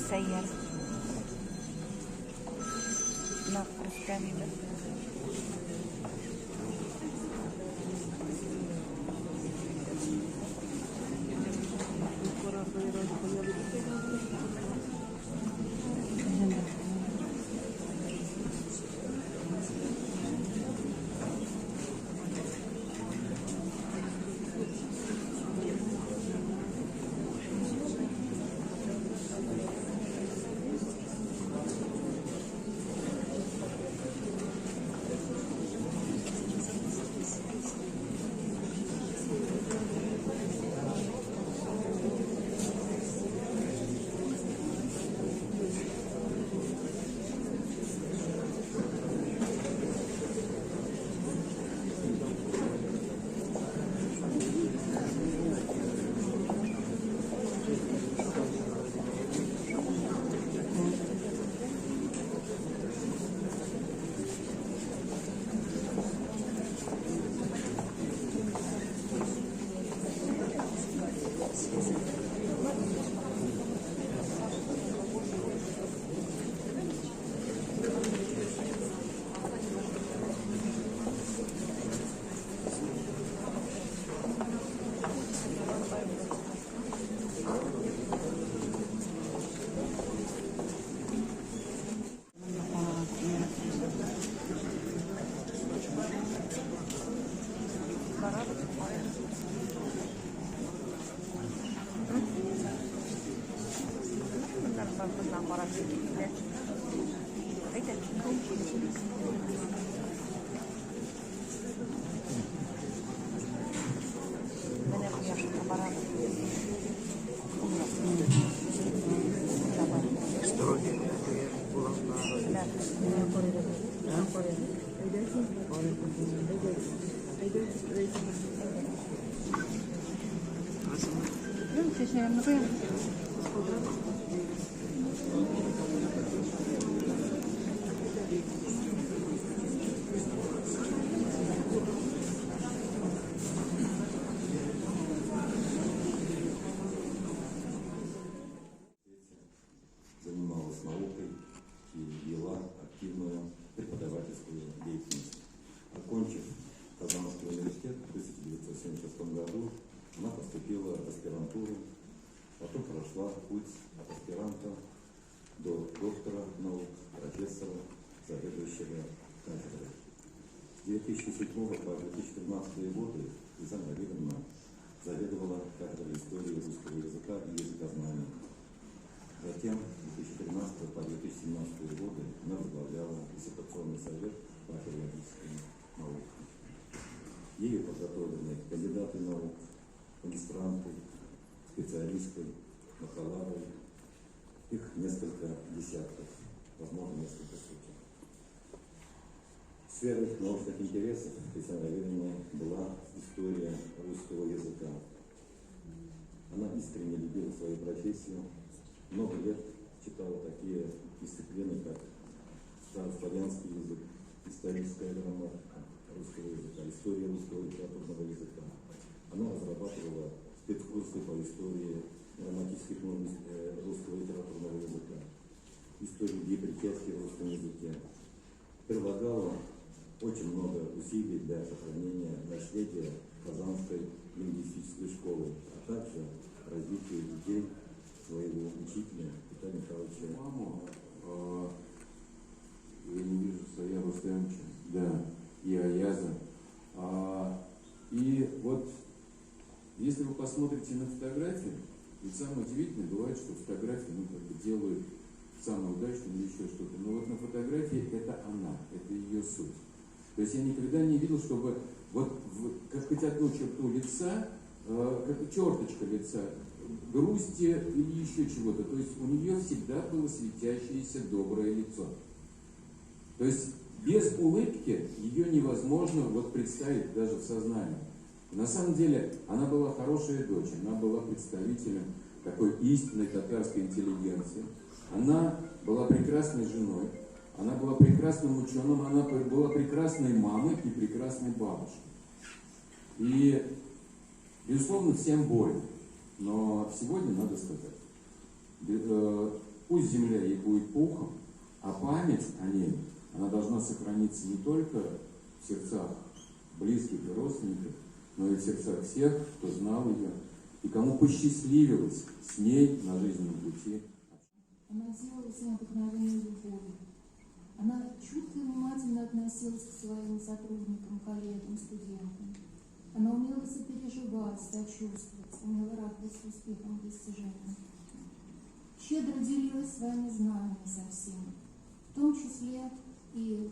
السيارة ناقص كاملة. Занималась наукой и вела активную преподавательскую деятельность. Окончив Казанский университет в 1976 году, она поступила в аспирантуру, потом прошла путь от аспиранта до доктора наук, профессора, заведующего кафедрой. С 2007 по 2013 годы Светлана Владимировна заведовала кафедрой истории русского языка и языкознания. Затем с 2013 по 2017 годы она возглавляла диссертационный совет по филологическим наукам. Ею подготовлены кандидаты наук, магистранты, специалисты, бакалавры. Их несколько десятков, возможно, несколько сотен. Сферой научных интересов Светланы Владимировны была история русского языка. Она искренне любила свою профессию. Много лет читала такие дисциплины, как старославянский язык, историческая грамматика русского языка, история русского литературного языка. Она разрабатывала спецкурсы по истории грамматических норм русского литературного языка, историю депричастия в русском языке. Прилагала очень много усилий для сохранения наследия Казанской лингвистической школы, а также развития детей своего учителя Петра Михайловича. Маму, я не вижу Сая Рустемовича, да, и Аяза. И вот, если вы посмотрите на фотографии, ведь самое удивительное бывает, что фотографии, как бы делают самое удачное или еще что-то. Но вот на фотографии это она, это ее суть. То есть я никогда не видел, чтобы вот как хоть одну черту лица, как черточка лица, грусти или еще чего-то. То есть у нее всегда было светящееся доброе лицо. То есть без улыбки ее невозможно вот представить даже в сознании. На самом деле она была хорошая дочь, она была представителем такой истинной татарской интеллигенции. Она была прекрасной женой, она была прекрасным ученым, она была прекрасной мамой и прекрасной бабушкой. И, безусловно, всем больно. Но сегодня надо сказать, Пусть земля ей будет пухом, а память о ней, она должна сохраниться не только в сердцах близких и родственников, но и в сердцах всех, кто знал ее, и кому посчастливилось с ней на жизненном пути. Она делалась необыкновенной любовью. Она чутко и внимательно относилась к своим сотрудникам, коллегам, студентам. Она умела сопереживать, сочувствовать, умела радоваться успехам и достижениям. Щедро делилась своими знаниями со всеми, в том числе и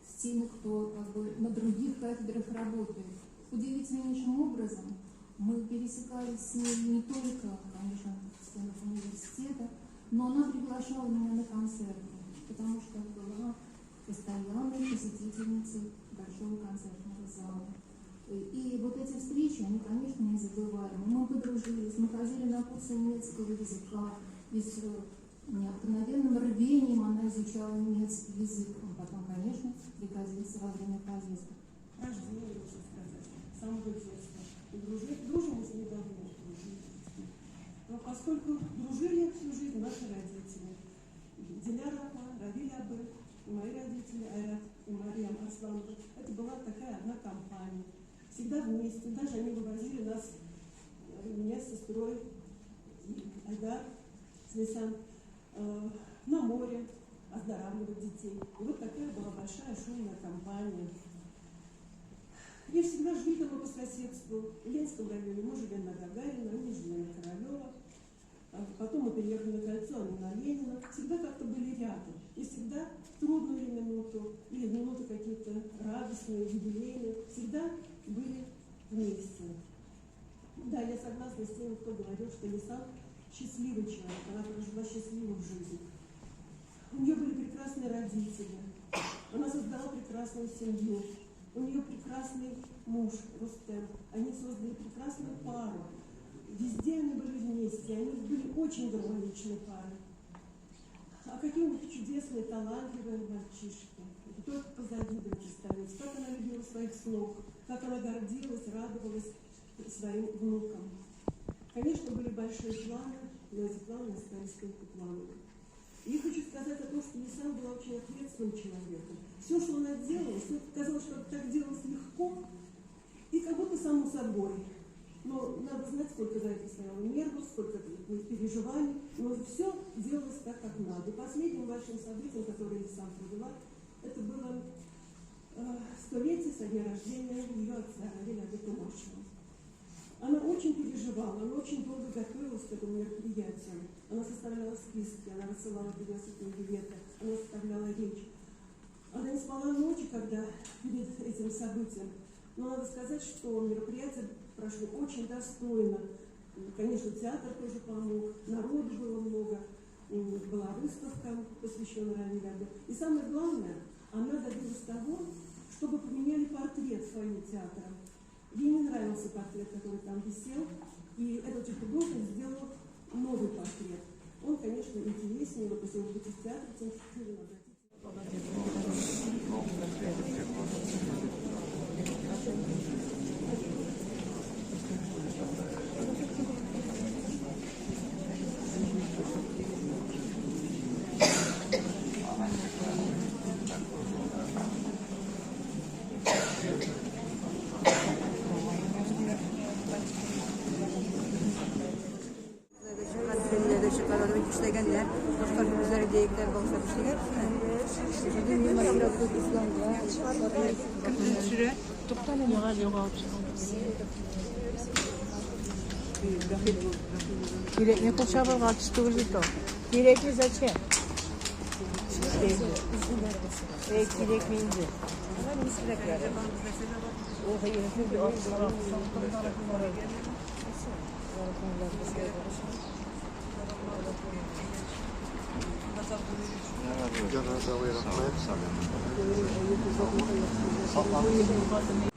с теми, кто на других кафедрах работает. Удивительнейшим образом мы пересекались с ней не только, конечно, в стенах университета, но она приглашала меня на концерты, потому что была постоянной посетительницей большого концертного зала. И вот эти встречи, они, конечно, незабываемы. Мы подружились, мы ходили на курсы немецкого языка, и с необыкновенным рвением она изучала немецкий язык. Он потом, конечно, пригодился во время поездок. Рождение, можно сказать, с самого детства. И дружим мы с ней давно. Но поскольку дружили всю жизнь наши родители, Диляр Рахман, Равиль Абы, и мои родители, Айрат и Мариам Арсланова, это была такая одна компания. Всегда вместе. Даже они вывозили нас, меня с сестрой, Айдар, с Лисан, на море, оздоравливать детей. И вот такая была большая шумная компания. И всегда жили мы по соседству. В Ленинском районе мы жили на Гагарина, они жили на Королева. Потом мы переехали на Кольцо, они на Ленина. Всегда как-то были рядом. И всегда в трудную минуту, или в минуты какие-то радостные, юбилейные, всегда были вместе. Да, я согласна с теми, кто говорил, что Лисан счастливый человек, она прожила счастливую жизнь. У нее были прекрасные родители, она создала прекрасную семью. У нее прекрасный муж, Рустем. Они создали прекрасную пару. Везде они были вместе. Они были очень гармоничной парой. А какие у них чудесные, талантливые мальчишки. Только позавидовать остается. Как она любила своих слуг, как она гордилась, радовалась своим внукам. Конечно, были большие планы, но эти планы остались только планами. И хочу сказать о том, что Лисан была очень ответственным человеком. Все, что она делала, все казалось, что так делалось легко и как будто само собой. Но надо знать, сколько за это стояло нервов, сколько переживаний, но все делалось так, как надо. И последним большим событием, которое Лисан провела, это было столетие со дня рождения ее отца, Равиля Абы Тумашева. Она очень переживала, она очень долго готовилась к этому мероприятию. Она составляла списки, она рассылала пригласительные билеты, она составляла речь. Она не спала ночи, когда перед этим событием. Но надо сказать, что мероприятие прошло очень достойно. Конечно, театр тоже помог, народу было много, была выставка, посвященная Равилю Абы. И самое главное, она добилась того, чтобы поменяли портрет в фойе театра. Ей не нравился портрет, который там висел, и этот же художник сделал новый портрет. Он, конечно, интереснее, вот если вы будете в театре, тем фильм işlegenler, başka bizlere deyikler baksa işlegenler. Süre. Кирек не получал качество вылета. Киреки зачем? Кирек минди. Görüşürüz.